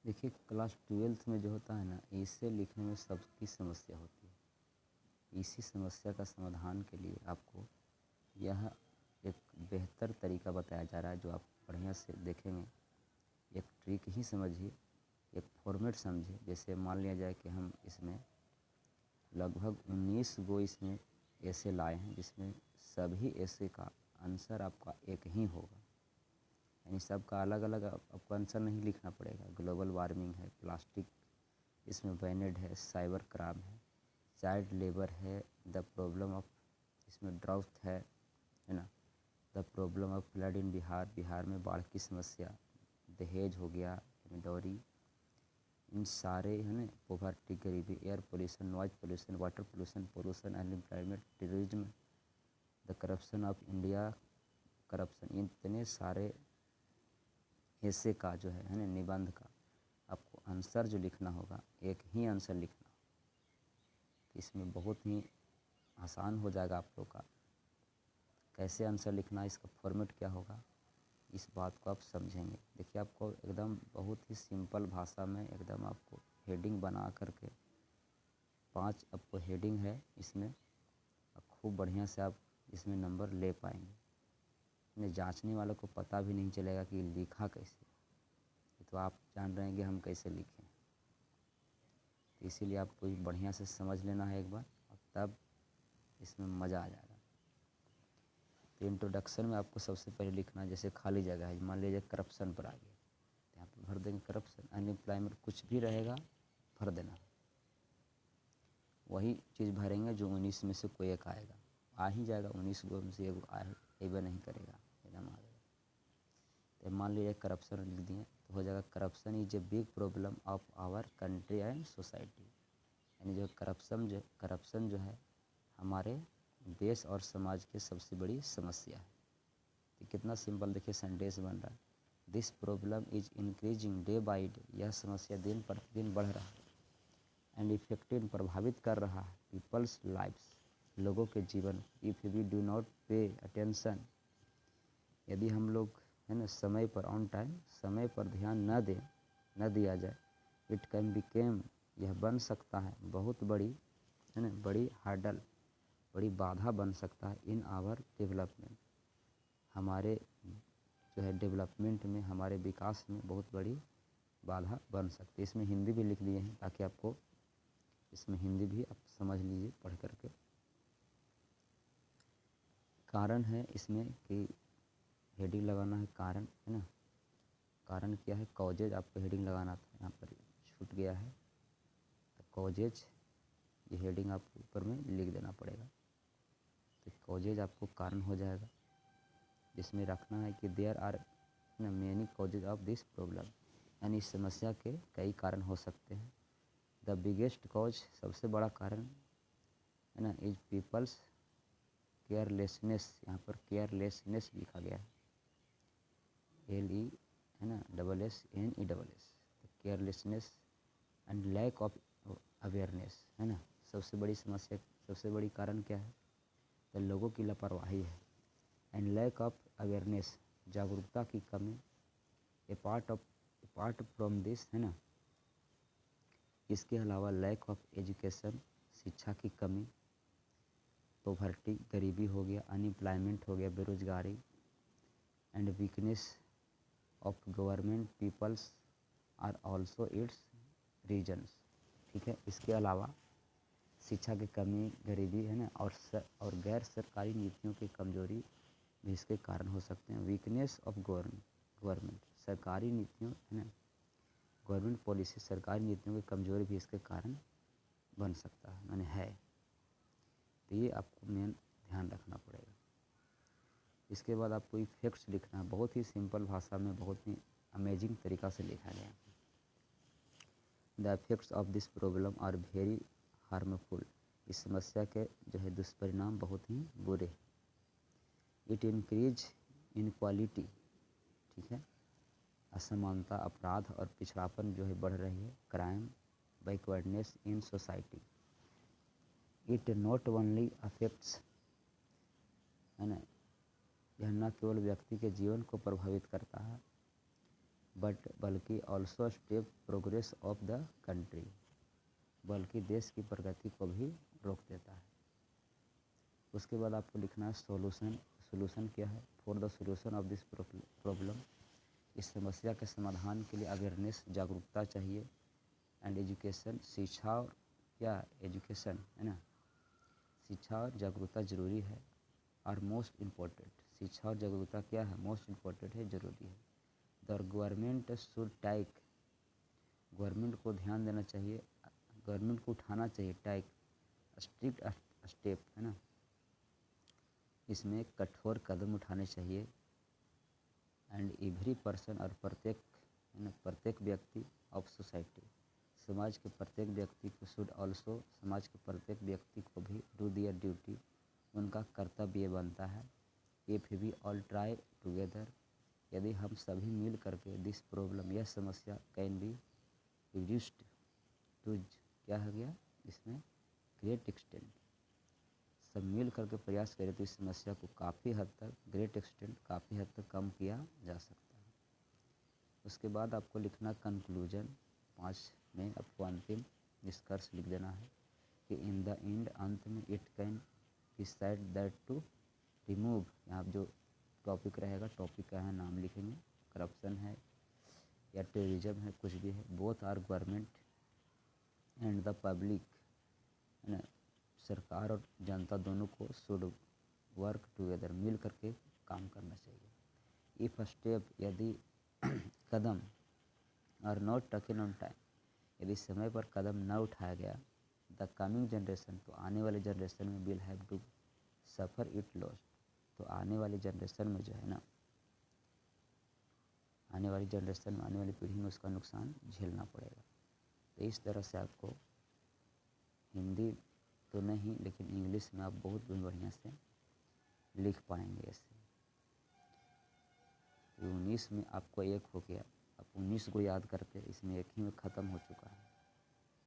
देखिए class 12th में जो होता है ना, इसे लिखने में सबकी समस्या होती है। इसी समस्या का समाधान के लिए आपको यह एक बेहतर तरीका बताया जा रहा है, जो आप बढ़िया से देखेंगे। एक ट्रिक ही समझिए, एक फॉर्मेट समझिए। जैसे मान लिया जाए कि हम इसमें लगभग 19 गो इसमें ऐसे लाए हैं, जिसमें सभी ऐसे का आंसर आपका एक ही होगा, यानी सबका अलग अलग आपको आंसर नहीं लिखना पड़ेगा। ग्लोबल वार्मिंग है, प्लास्टिक इसमें बैनेड है, साइबर क्राइम है, चाइल्ड लेबर है, द प्रॉब्लम ऑफ इसमें ड्राउट है ना, द प्रॉब्लम ऑफ फ्लड इन बिहार, बिहार में बाढ़ की समस्या, दहेज हो गया, डॉरी, इन सारे है ना, पोवर्टी गरीबी, air pollution, noise pollution, water pollution, pollution, unemployment, terrorism, the corruption of India, corruption, इतने सारे ऐसे का जो है ना, निबंध का आपको आंसर जो लिखना होगा, एक ही आंसर लिखना होगा। इसमें बहुत ही आसान हो जाएगा आप लोग का। कैसे आंसर लिखना, इसका फॉर्मेट क्या होगा, इस बात को आप समझेंगे। देखिए आपको एकदम बहुत ही सिंपल भाषा में एकदम आपको हेडिंग बना करके 5 आपको हेडिंग है इसमें, खूब बढ़िया से आप इसमें नंबर ले पाएंगे। इन्हें जांचने वालों को पता भी नहीं चलेगा कि लिखा कैसे। तो आप जान रहे हैं कि हम कैसे लिखें, तो इसीलिए आपको बढ़िया से समझ लेना है एक बार, और तब इसमें मज़ा आ जाएगा। तो इंट्रोडक्शन में आपको सबसे पहले लिखना है, जैसे खाली जगह है, मान लीजिए करप्शन पर आ गया, तो यहाँ पर भर देंगे करप्शन। अनएम्प्लॉयमेंट कुछ भी रहेगा भर देना, वही चीज़ भरेंगे जो 19 में से कोई एक आएगा। आ ही जाएगा, 19 गो में से एक आएगा नहीं करेगा, एकदम आ जाएगा। तो मान लीजिए करप्शन लिख दिए, तो हो जाएगा corruption is a big problem of our country and society, यानी जो करप्शन जो है हमारे देश और समाज की सबसे बड़ी समस्या है। तो कितना सिंपल देखिए सेंटेंस बन रहा है, this problem is increasing day by day, यह समस्या दिन प्रतिदिन बढ़ रहा है, एंड इफेक्टिव प्रभावित कर रहा है पीपल्स लाइफ्स, लोगों के जीवन। If we do not pay attention, यदि हम लोग है ना समय पर ऑन टाइम समय पर ध्यान न दिया जाए, इट कैन बिकेम, यह बन सकता है बहुत बड़ी है ना, बड़ी हार्डल, बड़ी बाधा बन सकता है इन आवर डेवलपमेंट, हमारे जो है डेवलपमेंट में, हमारे विकास में बहुत बड़ी बाधा बन सकती है। इसमें हिंदी भी लिख दिए हैं ताकि आपको इसमें हिंदी भी आप समझ लीजिए पढ़ करके। कारण है इसमें कि हेडिंग लगाना है कारण, है ना, कारण क्या है, कॉजेज आपको हेडिंग लगाना था, यहाँ पर छूट गया है, तो कॉजेज ये हेडिंग आपको ऊपर में लिख देना पड़ेगा। तो कॉजेज आपको कारण हो जाएगा, जिसमें रखना है कि there are many causes of this problem, यानी इस समस्या के कई कारण हो सकते हैं। द बिगेस्ट कॉज, सबसे बड़ा कारण है ना, इज पीपल्स केयरलेसनेस, यहाँ पर केयरलेसनेस लिखा गया है, LE है ना, SSNESS, carelessness and lack of awareness, है ना। सबसे बड़ी समस्या, सबसे बड़ी कारण क्या है, तो लोगों की लापरवाही है, एंड लैक ऑफ अवेयरनेस, जागरूकता की कमी, अपार्ट फ्रॉम दिस, है ना, इसके अलावा लैक ऑफ एजुकेशन, शिक्षा की कमी, पॉवर्टी गरीबी हो गया, अनएम्प्लॉयमेंट हो गया बेरोजगारी, and weakness of government peoples are also its reasons, ठीक है। इसके अलावा शिक्षा की कमी, गरीबी, है ना, और गैर सरकारी नीतियों की कमजोरी भी इसके कारण हो सकते हैं। वीकनेस ऑफ गवर्नमेंट, सरकारी नीतियों, है ना, गवर्नमेंट पॉलिसी, सरकारी नीतियों की कमजोरी भी इसके कारण बन सकता है, माने है। तो ये आपको मेन ध्यान रखना पड़ेगा। इसके बाद आपको इफेक्ट्स लिखना है, बहुत ही सिंपल भाषा में, बहुत ही अमेजिंग तरीका से लिखा गया है। The effects of this problem are very harmful, इस समस्या के जो है दुष्परिणाम बहुत ही बुरे। इट इंक्रीज इनक्वालिटी, ठीक है, असमानता, अपराध और पिछड़ापन जो है बढ़ रही है, crime, backwardness in society. It not only affects, है ना, यह न केवल व्यक्ति के जीवन को प्रभावित करता है, बल्कि also step progress of the country, बल्कि देश की प्रगति को भी रोक देता है। उसके बाद आपको लिखना है सोल्यूशन। सोल्यूशन क्या है? For the solution of this problem, इस समस्या के समाधान के लिए अवेयरनेस, जागरूकता चाहिए, एंड एजुकेशन, शिक्षा और क्या एजुकेशन है ना, शिक्षा और जागरूकता जरूरी है। और मोस्ट इम्पोर्टेंट, शिक्षा और जागरूकता क्या है? मोस्ट इम्पोर्टेंट है, जरूरी है। The government should take, government को ध्यान देना चाहिए, गवर्नमेंट को उठाना चाहिए, टेक स्ट्रिक्ट स्टेप है ना, इसमें कठोर कदम उठाने चाहिए। एंड एवरी पर्सन, और प्रत्येक है ना, प्रत्येक व्यक्ति ऑफ सोसाइटी, समाज के प्रत्येक व्यक्ति को, शुड ऑल्सो, समाज के प्रत्येक व्यक्ति को भी डू दियर ड्यूटी, उनका कर्तव्य बनता है। If we all try together, यदि हम सभी मिल करके, दिस प्रॉब्लम, यह समस्या, कैन बी रिड्यूस्ड टू, क्या हो गया इसमें, ग्रेट एक्सटेंट, सब मिल करके प्रयास करें तो इस समस्या को काफ़ी हद तक, ग्रेट एक्सटेंट, काफ़ी हद तक कम किया जा सकता है। उसके बाद आपको लिखना कंक्लूजन, 5 में आपको अंतिम निष्कर्ष लिख देना है कि इन द एंड, अंत में, it can decide that to remove, यहाँ जो टॉपिक रहेगा, टॉपिक का है नाम लिखेंगे, करप्शन है या टेररिज्म है, कुछ भी है, both are government and the public है ना, सरकार और जनता दोनों को शुड वर्क टुगेदर, मिल करके काम करना चाहिए। इफ़ स्टेप, यदि कदम, are not taken on time, यदि समय पर कदम न उठाया गया, द कमिंग जनरेशन, तो आने वाले जनरेशन में, will have to suffer it loss, तो आने वाली जनरेशन में जो है ना, आने वाली जनरेशन में, आने वाली पीढ़ी में उसका नुकसान झेलना पड़ेगा। तो इस तरह से आपको हिंदी तो नहीं, लेकिन इंग्लिश में आप बहुत बढ़िया से लिख पाएंगे ऐसे। 19 में आपको एक हो गया, अब 19 को याद करते, इसमें एक ही में ख़त्म हो चुका है।